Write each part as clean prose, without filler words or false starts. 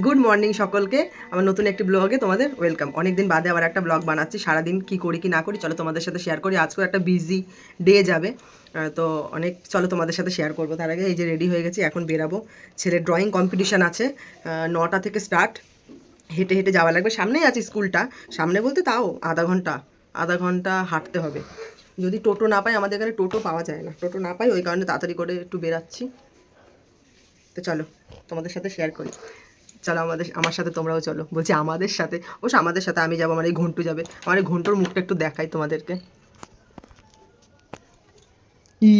Good morning সকলকে। আমার নতুন একটি ব্লগে তোমাদের ওয়েলকাম। অনেকদিন বাদে আবার একটা ব্লগ বানাচ্ছি। সারাদিন কি করি কি না করি চলো তোমাদের সাথে শেয়ার করি। আজকেও একটা বিজি ডে যাবে, তো চলো তোমাদের সাথে শেয়ার করবো। তার আগে এই যে রেডি হয়ে গেছি, এখন বেরাবো। ছেলের ড্রয়িং কম্পিটিশান আছে, 9টা থেকে স্টার্ট। হেঁটে হেঁটে যাওয়া লাগবে, সামনেই আছে স্কুলটা। সামনে বলতে তাও আধা ঘন্টা হাঁটতে হবে। যদি টোটো না পাই, আমাদের এখানে টোটো পাওয়া যায় না, টোটো না পাই, ওই কারণে তাড়াতাড়ি করে একটু বেরাচ্ছি। তো চলো তোমাদের সাথে শেয়ার করি। চলো আমার সাথে তোমরাও চলো। বলছি আমাদের সাথে, অবশ্য আমাদের সাথে আমি যাবো, আমার এই ঘন্টু যাবে। আমার এই ঘন্টুর মুখটা একটু দেখাই তোমাদেরকে। ই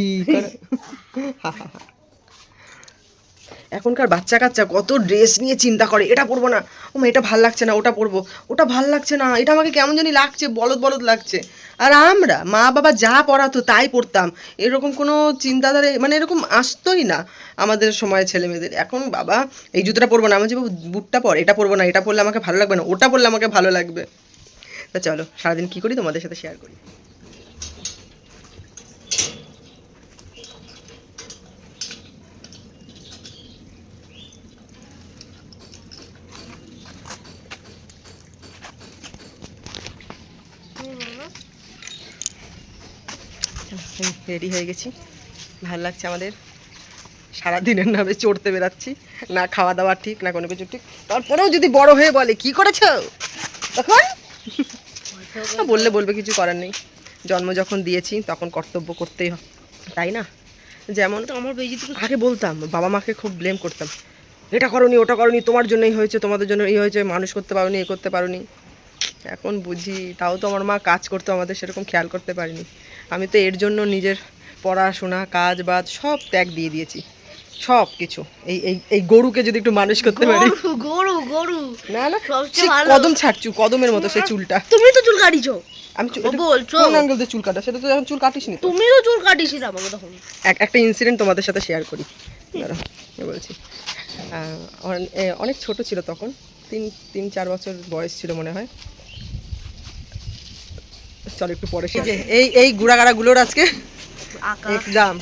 এখনকার বাচ্চা কাচ্চা কত ড্রেস নিয়ে চিন্তা করে, এটা পরবো না, ও এটা ভাল লাগছে না, ওটা পরবো, ওটা ভাল লাগছে না, এটা আমাকে কেমন জানি লাগছে, বলদ বলদ লাগছে। আর আমরা মা বাবা যা পড়াতো তাই পড়তাম, এরকম কোনো চিন্তাধারা মানে এরকম আসতোই না আমাদের সময় ছেলে মেয়েদের। এখন বাবা এই জুতোটা পরবো না, আমি যে বুটটা পর, এটা পরবো না, এটা পরলে আমাকে ভালো লাগবে না, ওটা পরলে আমাকে ভালো লাগবে। তা চলো সারাদিন কী করি তোমাদের সাথে শেয়ার করি। রেডি হয়ে গেছি, ভালো লাগছে আমাদের। সারাদিনের নামে চড়তে বেরাচ্ছি, না খাওয়া দাওয়া ঠিক, না কোনো কিছু ঠিক। তারপরেও যদি বড় হয়ে বলে কি করেছ তখন বললে বলবে, কিছু করার নেই। জন্ম যখন দিয়েছি তখন কর্তব্য করতেই হয়, তাই না? যেমন তো আমার আগে বলতাম, বাবা মাকে খুব ব্লেম করতাম, এটা করনি ওটা করনি, তোমার জন্যই হয়েছে, তোমাদের জন্য এই হয়েছে, মানুষ করতে পারোনি, এ করতে পারোনি। এখন বুঝি, তাও তো আমার মা কাজ করতো, আমাদের সেরকম খেয়াল করতে পারিনি। আমি তো এর জন্য নিজের পড়াশোনা কাজ বাজ সব ত্যাগ দিয়ে দিয়েছি, সব কিছু। এই এই এই গরুকে যদি একটু মানুষ করতে পারি। গরু গরু না না, কদম ছাড়ছু, কদমের মতো সে চুলটা। তুমি তো চুল কাটিছো। আমি বলছো কোন অ্যাঙ্গেল দিয়ে চুল কাটা, সেটা তো এখন চুল কাটিস নি। তুমি তো চুল কাটিছিলে আমাকে তখন। একটা ইনসিডেন্ট তোমাদের সাথে শেয়ার করি, দাঁড়াও বলছি। অনেক ছোট ছিল তখন, 3-4 বছর বয়স ছিল মনে হয়। চলো একটু পরে যে এই গুড়াগাড়াগুলোর আজকে এক্সাম।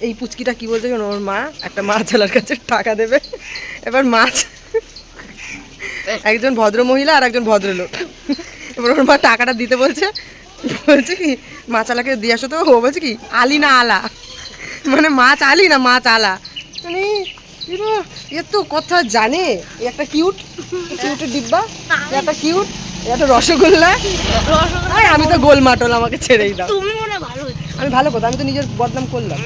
এই পুচকিটা কি বলছে, ওর মা একটা মাছ ওলার কাছে টাকা দেবে। এবার মাছ, একজন ভদ্র মহিলা আর একজন ভদ্রলোক, এবার ওর মা টাকাটা দিতে বলছে, বলছে কি মাছালাকে দিয়ে আসো। তো ও বলছে কি আলি না আলা, মানে মাছ আলি না মাছ আলা। মানে এ তো কথা জানে। একটা কিউটের ডিব্বা, একটা কিউট, একটা রসগোল্লা। আমি তো গোল মাটল, আমাকে ছেড়েই দাও। তুমি মনে ভালো, আমি ভালো কথা, আমি তো নিজের বদনাম করলাম।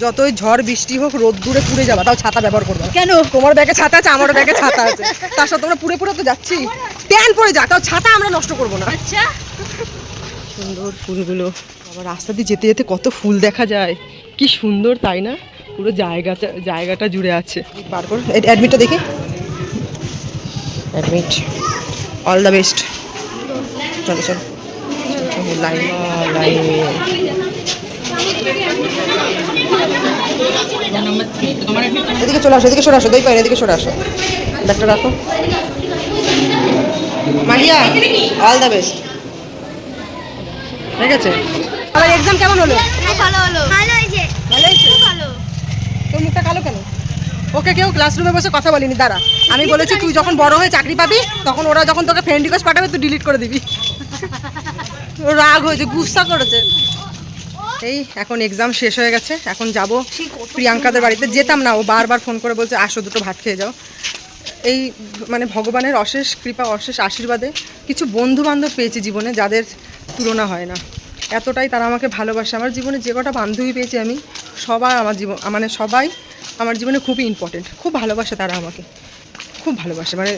যতই ঝড় বৃষ্টি হোক, রোদ দূরে পুড়ে যাবা, তাও ছাতা ব্যবহার করবে। কেন? তোমার ব্যাগে ছাতা আছে, আমারও ব্যাগে ছাতা আছে, তার সাথে আমরা পুড়ে পুড়ে তো যাচ্ছি, ট্যান পড়ে যা, তাও ছাতা আমরা নষ্ট করবো না। আচ্ছা সুন্দর ফুলগুলো, আবার রাস্তা দিয়ে যেতে যেতে কত ফুল দেখা যায়, কি সুন্দর তাই না? পুরো জায়গাটা জুড়ে আছে। বার করো অ্যাডমিটটা দেখি, অ্যাডমিট, অল দ্য বেস্ট। চলো চলো, লাইন লাইন। এদিকে চলে আসো, এদিকে সরে আসো, দই পাই, এদিকে সরে আসো, ব্যাগটা রাখো। Mahiya, all the best. ঠিক আছে। আবার এক্সাম কেমন হলো? ভালো হলো, ভালো হয়েছে, ভালো হয়েছে। ভালো। তোর মুখটা কালো কেন? ওকে কেউ ক্লাসরুমে বসে কথা বলিনি, দাঁড়া। আমি বলেছি তুই যখন বড় হয়ে চাকরি পাবি, তখন ওরা যখন তোকে ফ্রেন্ড রিকোয়েস্ট পাঠাবে, তুই ডিলিট করে দিবি। রাগ হয়েছে, গুসা করেছে। এই এখন এক্সাম শেষ হয়ে গেছে, এখন যাব প্রিয়াঙ্কাদের বাড়িতে। যেতাম না, ও বারবার ফোন করে বলছে আসো, দুটো ভাত খেয়ে যাও। এই মানে ভগবানের অশেষ কৃপা, অশেষ আশীর্বাদে কিছু বন্ধু বান্ধব পেয়েছি জীবনে, যাদের তুলনা হয় না। এতটাই তারা আমাকে ভালোবাসে। আমার জীবনে যে কটা বান্ধবী পেয়েছি আমি, সবাই আমার জীবনে খুবই ইম্পর্টেন্ট, খুব ভালোবাসে তারা আমাকে, খুব ভালোবাসে। মানে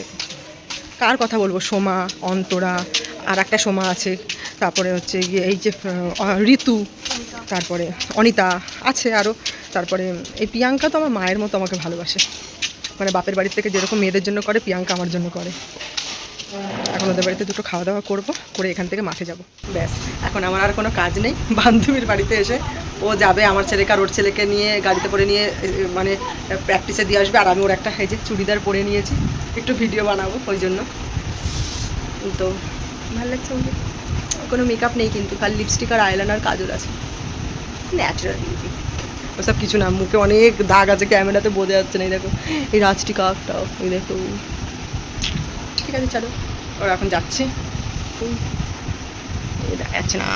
কার কথা বলবো, সোমা, অন্তরা, আর একটা সোমা আছে, তারপরে হচ্ছে গিয়ে এই যে ঋতু, তারপরে অনিতা আছে আরও, তারপরে এই প্রিয়াঙ্কা তো আমার মায়ের মতো আমাকে ভালোবাসে। মানে বাপের বাড়ির থেকে যেরকম মেয়েদের জন্য করে, প্রিয়াঙ্কা আমার জন্য করে। এখন ওদের বাড়িতে দুটো খাওয়া দাওয়া করবো, করে এখান থেকে মাঠে যাব, ব্যাস। এখন আমার আর কোনো কাজ নেই। বান্ধবীর বাড়িতে এসে ও যাবে আমার ছেলেকে আর ওর ছেলেকে নিয়ে গাড়িতে করে নিয়ে, মানে প্র্যাকটিসে দিয়ে আসবে। আর আমি ওর একটা এই যে চুড়িদার পরে নিয়েছি, একটু ভিডিও বানাবো ওই জন্য। তো ভালো লাগছে আমাকে। কোনো মেকআপ নেই কিন্তু, খালি লিপস্টিক আর আইলাইনার কাজল আছে, ন্যাচারাল বিউটি। ওসব কিছু না, মুখে অনেক দাগ আছে, ক্যামেরাতে বোঝা যাচ্ছে না। এই দেখো এই রাজটি কাকটাও, এই দেখো। ঠিক আছে চলো, ওরা এখন যাচ্ছে, এই দেখা যাচ্ছে না।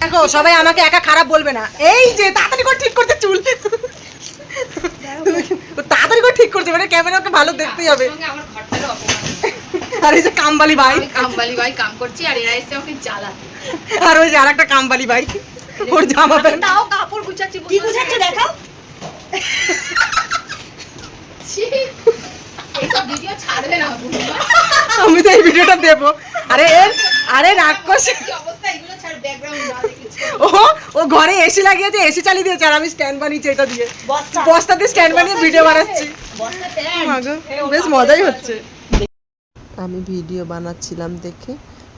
দেখো সবাই আমাকে একা খারাপ বলবে না, এই যে তাড়াতাড়ি করে ঠিক করতে চুল, তাড়াতাড়ি করে ঠিক করছে, মানে ক্যামেরাকে ভালো দেখতেই হবে। আমার ঘরটারও অপমান, আর এই যে কামবালি ভাই, আমি কামবালি ভাই কাম করছি আর এরা এসে আমাকে জ্বালাতে। আর ওই যে আরেকটা কামবালি ভাই, ওর জামা প্যান্ট তাও কাপড় গুছাচ্ছি, কি গুছাচ্ছি দেখাও। ছি, এইসব ভিডিও ছাড়বে না বুঝলি? আমি তো এই ভিডিওটা দেবো। আরে রাক্ষস, কি অবস্থা, এগুলো ছাড়, ব্যাকগ্রাউন্ড না দেখেছি। ও ঘরে এসি লাগিয়েছে, এসি চালিয়ে দিয়েছে, আর আমি স্ট্যান্ড বানিয়েছি এটা দিয়ে, বস্তা দিয়ে স্ট্যান্ড বানিয়ে ভিডিও বানাচ্ছি। মাগো, বেশ মজাই হচ্ছে। আমি ভিডিও বানাচ্ছিলাম দেখে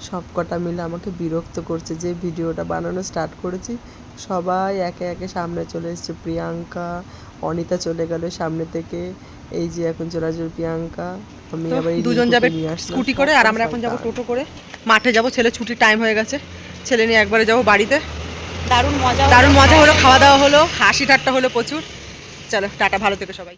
সব কটা মিলে আমাকে বিরক্ত করছে। যে ভিডিওটা বানানো স্টার্ট করেছি সবাই একে একে সামনে চলে এসেছে। প্রিয়াঙ্কা, অনিতা চলে গেল সামনে থেকে, এই যে এখন চলে আসবে প্রিয়াঙ্কা। আমি আবার দুজন যাবে স্কুটি করে, আর আমরা এখন যাবো টোটো করে মাঠে যাবো। ছেলে ছুটির টাইম হয়ে গেছে, ছেলে নিয়ে একবারে যাবো বাড়িতে। দারুণ মজা হলো, খাওয়া দাওয়া হলো, হাসি ঠাট্টা হলো প্রচুর। চলো টাটা, ভালো থেকো সবাই।